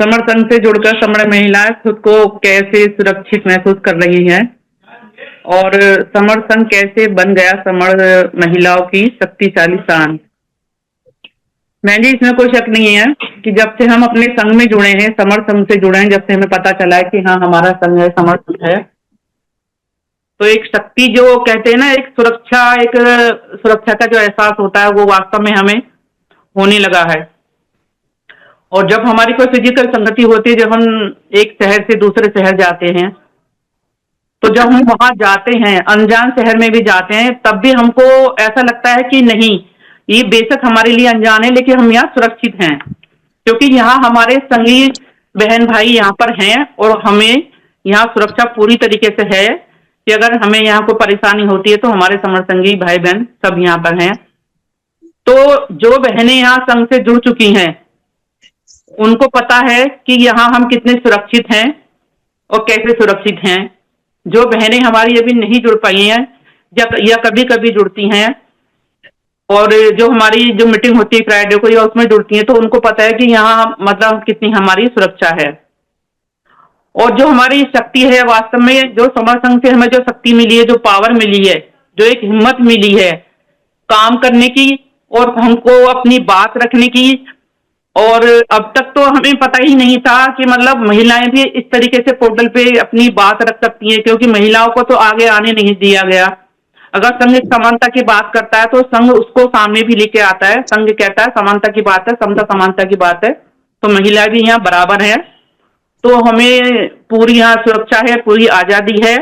Summer संघ से जुड़कर समर महिलाएं खुद को कैसे सुरक्षित महसूस कर रही हैं और समर संघ कैसे बन गया समर महिलाओं की शक्तिशाली शान। मैं जी इसमें कोई शक नहीं है कि जब से हम अपने संघ में जुड़े हैं, समर संघ से जुड़े हैं, जब से हमें पता चला है कि हाँ हमारा संघ है, समर संघ है, तो एक शक्ति जो कहते हैं ना, एक सुरक्षा का जो एहसास होता है वो वास्तव में हमें होने लगा है। और जब हमारी कोई फिजिकल संगति होती है, जब हम एक शहर से दूसरे शहर जाते हैं, तो जब हम वहां जाते हैं, अनजान शहर में भी जाते हैं, तब भी हमको ऐसा लगता है कि नहीं, ये बेशक हमारे लिए अनजान है लेकिन हम यहाँ सुरक्षित हैं, क्योंकि यहाँ हमारे संगी बहन भाई यहाँ पर हैं और हमें यहाँ सुरक्षा पूरी तरीके से है कि अगर हमें यहाँ कोई परेशानी होती है तो हमारे समर संगी भाई बहन सब यहाँ पर हैं। तो जो बहनें यहाँ संघ से जुड़ चुकी हैं उनको पता है कि यहाँ हम कितने सुरक्षित हैं और कैसे सुरक्षित हैं। जो बहनें हमारी अभी नहीं जुड़ पाई हैं या कभी कभी जुड़ती हैं और जो हमारी जो मीटिंग होती है फ्राइडे को या उसमें जुड़ती हैं, तो उनको पता है कि यहाँ मतलब कितनी हमारी सुरक्षा है। और जो हमारी शक्ति है, वास्तव में जो समर संघ से हमें जो शक्ति मिली है, जो पावर मिली है, जो एक हिम्मत मिली है काम करने की और हमको अपनी बात रखने की। और अब तक तो हमें पता ही नहीं था कि मतलब महिलाएं भी इस तरीके से पोर्टल पे अपनी बात रख सकती हैं, क्योंकि महिलाओं को तो आगे आने नहीं दिया गया। अगर संघ समानता की बात करता है तो संघ उसको सामने भी लेके आता है। संघ कहता है समानता की बात है, समता समानता की बात है, तो महिला भी यहाँ बराबर है। तो हमें पूरी यहाँ सुरक्षा है, पूरी आजादी है।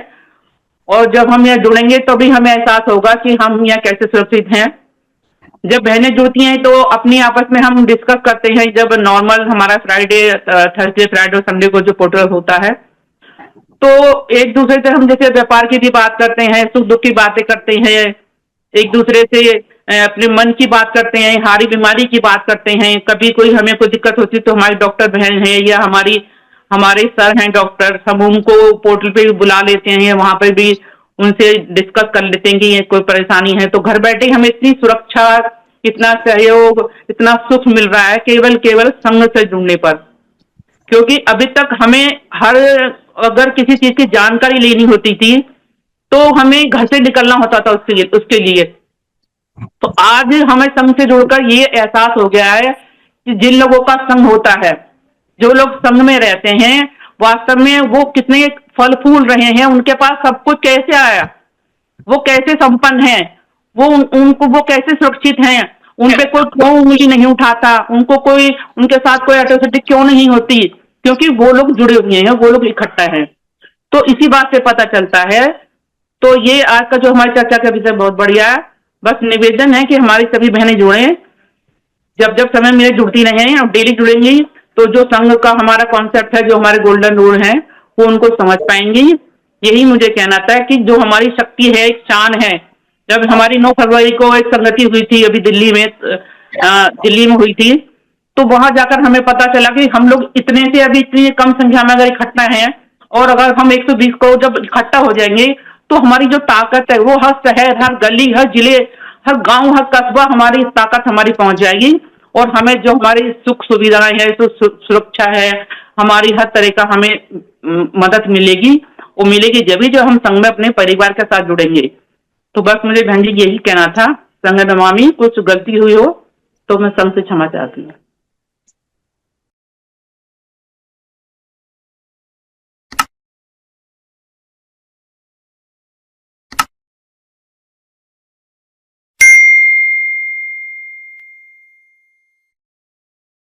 और जब हम यहाँ जुड़ेंगे तो भी हमें एहसास होगा कि हम यहाँ कैसे सुरक्षित हैं। जब बहनें जुड़ती हैं तो अपनी आपस में हम डिस्कस करते हैं। जब नॉर्मल हमारा फ्राइडे, थर्सडे, फ्राइडे और संडे को जो पोर्टल होता है, तो एक दूसरे से हम जैसे व्यापार की भी बात करते हैं, सुख दुख की बातें करते हैं, एक दूसरे से अपने मन की बात करते हैं, हारी बीमारी की बात करते हैं। कभी कोई हमें कोई दिक्कत होती है तो हमारी डॉक्टर बहन है या हमारे सर हैं डॉक्टर, हम उनको पोर्टल पे भी बुला लेते हैं, वहां पर भी उनसे डिस्कस कर लेते हैं कि ये कोई परेशानी है। तो घर बैठे हमें इतनी सुरक्षा, इतना सहयोग, इतना सुख मिल रहा है केवल संघ से जुड़ने पर। क्योंकि अभी तक हमें अगर किसी चीज की जानकारी लेनी होती थी तो हमें घर से निकलना होता था उसके लिए। तो आज हमें संघ से जुड़कर ये एहसास हो गया है कि जिन लोगों का संघ होता है, जो लोग संघ में रहते हैं, वास्तव में वो कितने फल फूल रहे हैं, उनके पास सब कुछ कैसे आया, वो कैसे संपन्न है, वो कैसे सुरक्षित हैं, उन पे कोई क्यों उंगली नहीं उठाता, उनके साथ कोई एट्रोसिटी क्यों नहीं होती, क्योंकि वो लोग जुड़े हुए हैं, वो लोग इकट्ठा हैं। तो इसी बात से पता चलता है। तो ये आज का जो हमारी चर्चा का विषय बहुत बढ़िया है। बस निवेदन है कि हमारी सभी बहनें जुड़े, जब जब समय मिले जुड़ती रहें और डेली जुड़ेंगी तो जो संघ का हमारा कॉन्सेप्ट है, जो हमारे गोल्डन रूल हैं, वो उनको समझ पाएंगी। यही मुझे कहना था कि जो हमारी शक्ति है, एक शान है। जब हमारी 9 फरवरी को एक संगति हुई थी अभी दिल्ली में हुई थी, तो वहां जाकर हमें पता चला कि हम लोग इतने से अभी इतनी कम संख्या में अगर इकट्ठा हैं, और अगर हम 120 को जब इकट्ठा हो जाएंगे तो हमारी जो ताकत है वो हर शहर, हर गली, हर जिले, हर गांव, हर कस्बा हमारी ताकत हमारी पहुंच जाएगी। और हमें जो हमारी सुख सुविधाएं है, जो सुरक्षा है, हमारी हर तरह का हमें मदद मिलेगी। वो मिलेगी जब भी जब हम संघ में अपने परिवार के साथ जुड़ेंगे। तो बस मुझे बहन जी यही कहना था। संघ नमामि, कुछ गलती हुई हो तो मैं संघ से क्षमा चाहती हूँ।